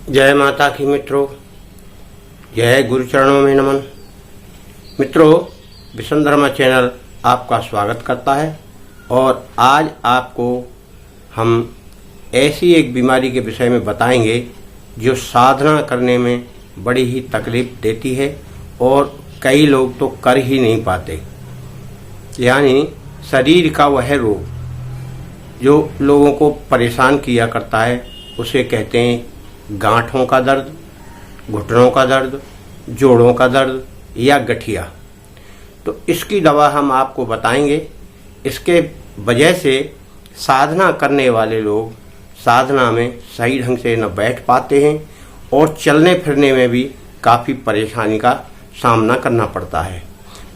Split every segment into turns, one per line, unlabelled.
जय माता की मित्रों, जय गुरु चरणों में नमन। मित्रों, विसंधर्मा चैनल आपका स्वागत करता है और आज आपको हम ऐसी एक बीमारी के विषय में बताएंगे जो साधना करने में बड़ी ही तकलीफ देती है और कई लोग तो कर ही नहीं पाते। यानी शरीर का वह रोग जो लोगों को परेशान किया करता है उसे कहते हैं गांठों का दर्द, घुटनों का दर्द, जोड़ों का दर्द या गठिया। तो इसकी दवा हम आपको बताएंगे। इसके वजह से साधना करने वाले लोग साधना में सही ढंग से न बैठ पाते हैं और चलने फिरने में भी काफ़ी परेशानी का सामना करना पड़ता है।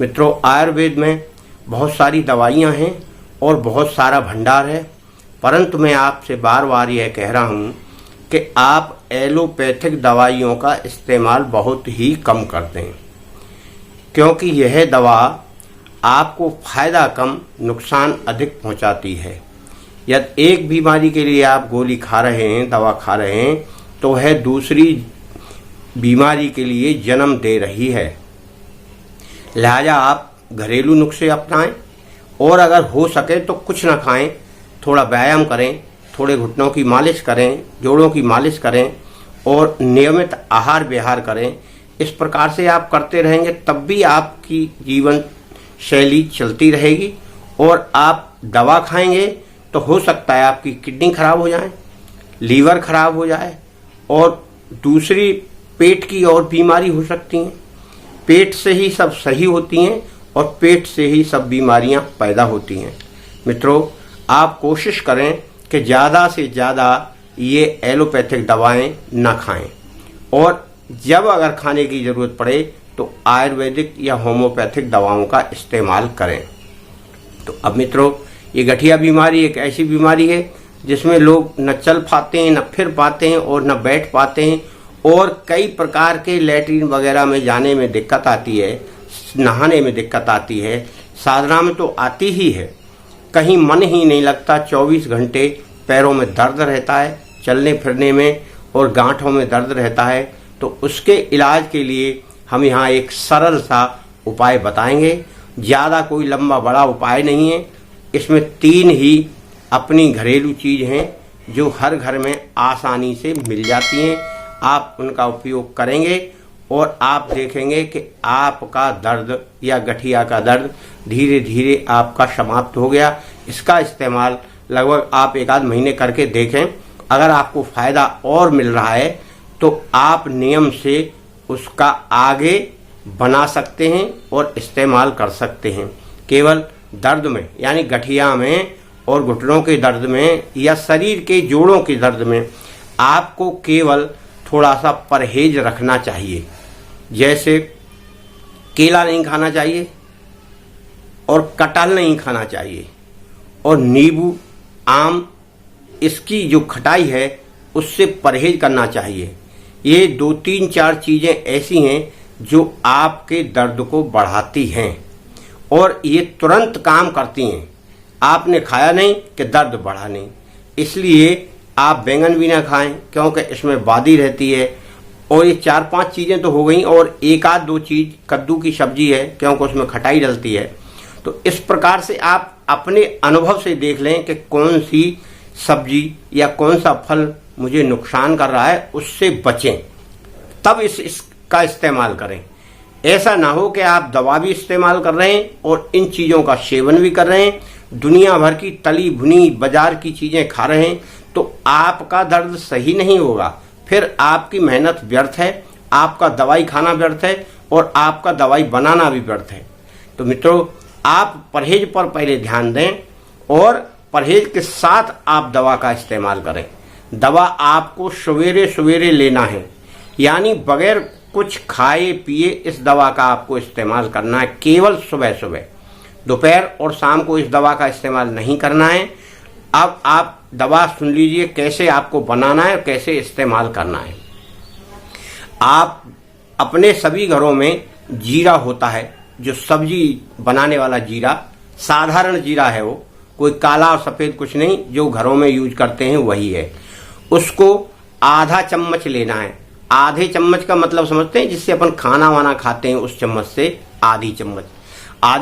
मित्रों, आयुर्वेद में बहुत सारी दवाइयाँ हैं और बहुत सारा भंडार है, परंतु मैं आपसे बार बार यह कह रहा हूँ कि आप एलोपैथिक दवाइयों का इस्तेमाल बहुत ही कम करते हैं, क्योंकि यह दवा आपको फ़ायदा कम नुकसान अधिक पहुंचाती है। यदि एक बीमारी के लिए आप गोली खा रहे हैं, दवा खा रहे हैं, तो वह दूसरी बीमारी के लिए जन्म दे रही है। लिहाजा आप घरेलू नुस्खे अपनाएं और अगर हो सके तो कुछ ना खाएं, थोड़ा व्यायाम करें, थोड़े घुटनों की मालिश करें, जोड़ों की मालिश करें और नियमित आहार विहार करें। इस प्रकार से आप करते रहेंगे तब भी आपकी जीवन शैली चलती रहेगी। और आप दवा खाएंगे तो हो सकता है आपकी किडनी खराब हो जाए, लीवर खराब हो जाए और दूसरी पेट की और बीमारी हो सकती हैं। पेट से ही सब सही होती हैं और पेट से ही सब बीमारियां पैदा होती हैं। मित्रों, आप कोशिश करें कि ज़्यादा से ज़्यादा ये एलोपैथिक दवाएं ना खाएं और जब अगर खाने की ज़रूरत पड़े तो आयुर्वेदिक या होम्योपैथिक दवाओं का इस्तेमाल करें। तो अब मित्रों, ये गठिया बीमारी एक ऐसी बीमारी है जिसमें लोग न चल पाते हैं, न फिर पाते हैं और न बैठ पाते हैं और कई प्रकार के लैट्रिन वगैरह में जाने में दिक्कत आती है, नहाने में दिक्कत आती है, साधना में तो आती ही है, कहीं मन ही नहीं लगता। 24 घंटे पैरों में दर्द रहता है, चलने फिरने में और गांठों में दर्द रहता है। तो उसके इलाज के लिए हम यहाँ एक सरल सा उपाय बताएंगे। ज़्यादा कोई लंबा बड़ा उपाय नहीं है। इसमें 3 ही अपनी घरेलू चीज़ हैं जो हर घर में आसानी से मिल जाती हैं। आप उनका उपयोग करेंगे और आप देखेंगे कि आपका दर्द या गठिया का दर्द धीरे धीरे आपका समाप्त हो गया। इसका इस्तेमाल लगभग आप 1 आध महीने करके देखें। अगर आपको फ़ायदा और मिल रहा है तो आप नियम से उसका आगे बना सकते हैं और इस्तेमाल कर सकते हैं। केवल दर्द में यानी गठिया में और घुटनों के दर्द में या शरीर के जोड़ों के दर्द में आपको केवल थोड़ा सा परहेज रखना चाहिए। जैसे केला नहीं खाना चाहिए और कटहल नहीं खाना चाहिए और नींबू, आम, इसकी जो खटाई है उससे परहेज करना चाहिए। ये 2, 3, 4 चीज़ें ऐसी हैं जो आपके दर्द को बढ़ाती हैं और ये तुरंत काम करती हैं। आपने खाया नहीं कि दर्द बढ़ा नहीं। इसलिए आप बैंगन भी ना खाएं क्योंकि इसमें बादी रहती है। और ये 4-5 चीज़ें तो हो गई और 1 आध 2 चीज़ कद्दू की सब्जी है क्योंकि उसमें खटाई डलती है। तो इस प्रकार से आप अपने अनुभव से देख लें कि कौन सी सब्जी या कौन सा फल मुझे नुकसान कर रहा है, उससे बचें, तब इसका इस्तेमाल करें। ऐसा ना हो कि आप दवा भी इस्तेमाल कर रहे हैं और इन चीज़ों का सेवन भी कर रहे हैं, दुनिया भर की तली भुनी बाजार की चीज़ें खा रहे हैं, तो आपका दर्द सही नहीं होगा। फिर आपकी मेहनत व्यर्थ है, आपका दवाई खाना व्यर्थ है और आपका दवाई बनाना भी व्यर्थ है। तो मित्रों, आप परहेज पर पहले ध्यान दें और परहेज के साथ आप दवा का इस्तेमाल करें। दवा आपको सवेरे सवेरे लेना है, यानी बगैर कुछ खाए पिए इस दवा का आपको इस्तेमाल करना है। केवल सुबह सुबह, दोपहर और शाम को इस दवा का इस्तेमाल नहीं करना है। अब आप दवा सुन लीजिए कैसे आपको बनाना है और कैसे इस्तेमाल करना है। आप अपने सभी घरों में जीरा होता है, जो सब्जी बनाने वाला जीरा, साधारण जीरा है, वो कोई काला और सफ़ेद कुछ नहीं, जो घरों में यूज करते हैं वही है। उसको आधा चम्मच लेना है। आधे चम्मच का मतलब समझते हैं, जिससे अपन खाना वाना खाते हैं उस चम्मच से आधी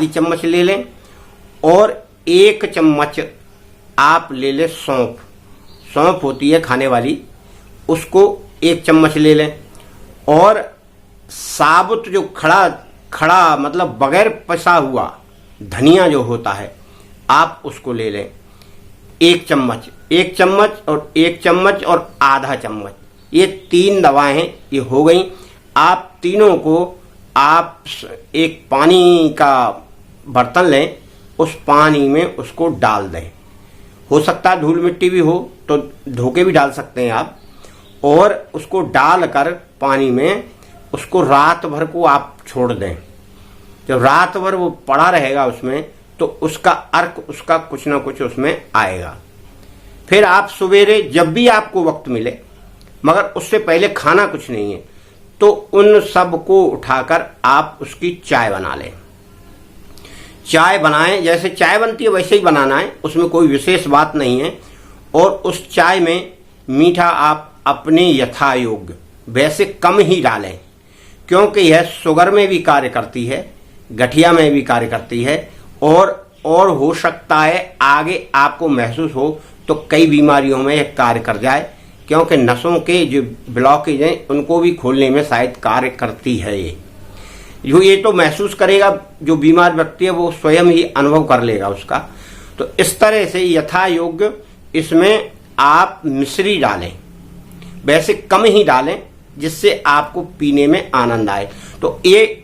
चम्मच ले लें। और 1 चम्मच आप ले लें सौंफ। सौंफ होती है खाने वाली, उसको 1 चम्मच ले लें। और साबुत जो खड़ा मतलब बगैर पिसा हुआ धनिया जो होता है, आप उसको ले लें 1 चम्मच। 1 चम्मच और 1 चम्मच और आधा चम्मच, ये 3 दवाएं ये हो गई। आप तीनों को आप एक पानी का बर्तन लें, उस पानी में उसको डाल दें। हो सकता है धूल मिट्टी भी हो तो धो के भी डाल सकते हैं आप। और उसको डालकर पानी में उसको रात भर को आप छोड़ दें। जब रात भर वो पड़ा रहेगा उसमें, तो उसका अर्क, उसका कुछ ना कुछ उसमें आएगा। फिर आप सवेरे जब भी आपको वक्त मिले, मगर उससे पहले खाना कुछ नहीं है, तो उन सब को उठाकर आप उसकी चाय बना लें। चाय बनाएं, जैसे चाय बनती है वैसे ही बनाना है, उसमें कोई विशेष बात नहीं है। और उस चाय में मीठा आप अपने यथा योग्य, वैसे कम ही डालें, क्योंकि यह शुगर में भी कार्य करती है, गठिया में भी कार्य करती है। और हो सकता है आगे आपको महसूस हो तो कई बीमारियों में यह कार्य कर जाए, क्योंकि नसों के जो ब्लॉकेज हैं उनको भी खोलने में शायद कार्य करती है। ये तो महसूस करेगा जो बीमार व्यक्ति है, वो स्वयं ही अनुभव कर लेगा उसका। तो इस तरह से यथा योग्य इसमें आप मिश्री डालें, वैसे कम ही डालें, जिससे आपको पीने में आनंद आए। तो ये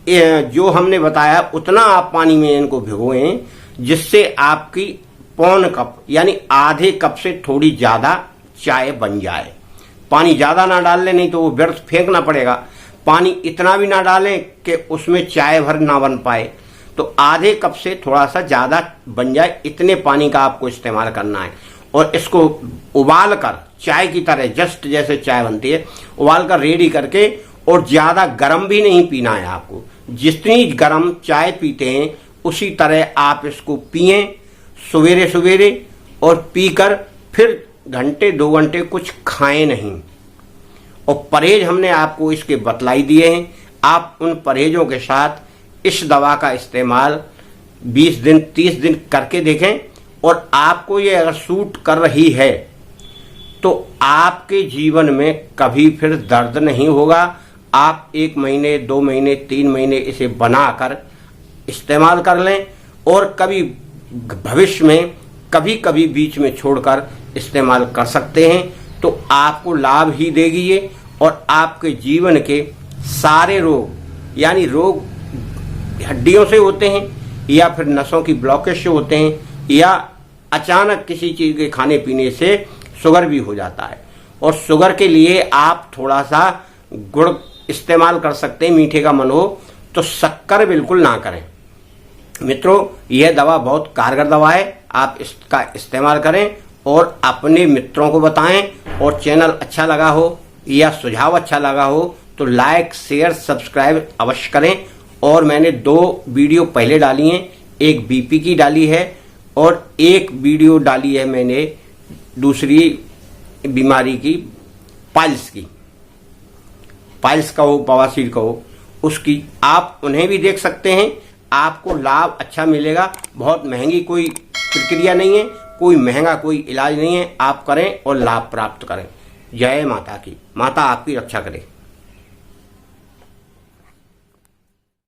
जो हमने बताया उतना आप पानी में इनको भिगोएं, जिससे आपकी 1.25 कप यानी आधे कप से थोड़ी ज्यादा चाय बन जाए। पानी ज्यादा ना डाल लें, नहीं तो वो व्यर्थ फेंकना पड़ेगा। पानी इतना भी ना डालें कि उसमें चाय भर ना बन पाए। तो आधे कप से थोड़ा सा ज्यादा बन जाए, इतने पानी का आपको इस्तेमाल करना है। और इसको उबाल कर चाय की तरह, जस्ट जैसे चाय बनती है, उबाल कर रेडी करके, और ज्यादा गर्म भी नहीं पीना है आपको। जितनी गर्म चाय पीते हैं उसी तरह आप इसको पिएं सवेरे सवेरे, और पीकर फिर घंटे 2 घंटे कुछ खाएं नहीं। और परहेज हमने आपको इसके बतलाई दिए हैं। आप उन परहेजों के साथ इस दवा का इस्तेमाल 20 दिन 30 दिन करके देखें, और आपको ये अगर सूट कर रही है तो आपके जीवन में कभी फिर दर्द नहीं होगा। आप 1 महीने 2 महीने 3 महीने इसे बनाकर इस्तेमाल कर लें, और कभी भविष्य में कभी कभी बीच में छोड़कर इस्तेमाल कर सकते हैं। तो आपको लाभ ही देगी ये, और आपके जीवन के सारे रोग, यानी रोग हड्डियों से होते हैं, या फिर नसों की ब्लॉकेज से होते हैं, या अचानक किसी चीज के खाने पीने से शुगर भी हो जाता है। और शुगर के लिए आप थोड़ा सा गुड़ इस्तेमाल कर सकते हैं, मीठे का मन हो तो। शक्कर बिल्कुल ना करें। मित्रों, यह दवा बहुत कारगर दवा है, आप इसका इस्तेमाल करें और अपने मित्रों को बताएं। और चैनल अच्छा लगा हो या सुझाव अच्छा लगा हो तो लाइक शेयर सब्सक्राइब अवश्य करें। और मैंने 2 वीडियो पहले डाली हैं, एक बीपी की डाली है और एक वीडियो डाली है मैंने दूसरी बीमारी की, पाइल्स का हो, बवासीर का हो, उसकी आप उन्हें भी देख सकते हैं। आपको लाभ अच्छा मिलेगा। बहुत महंगी कोई प्रक्रिया नहीं है, कोई महंगा कोई इलाज नहीं है। आप करें और लाभ प्राप्त करें। जय माता की। माता आपकी रक्षा करे।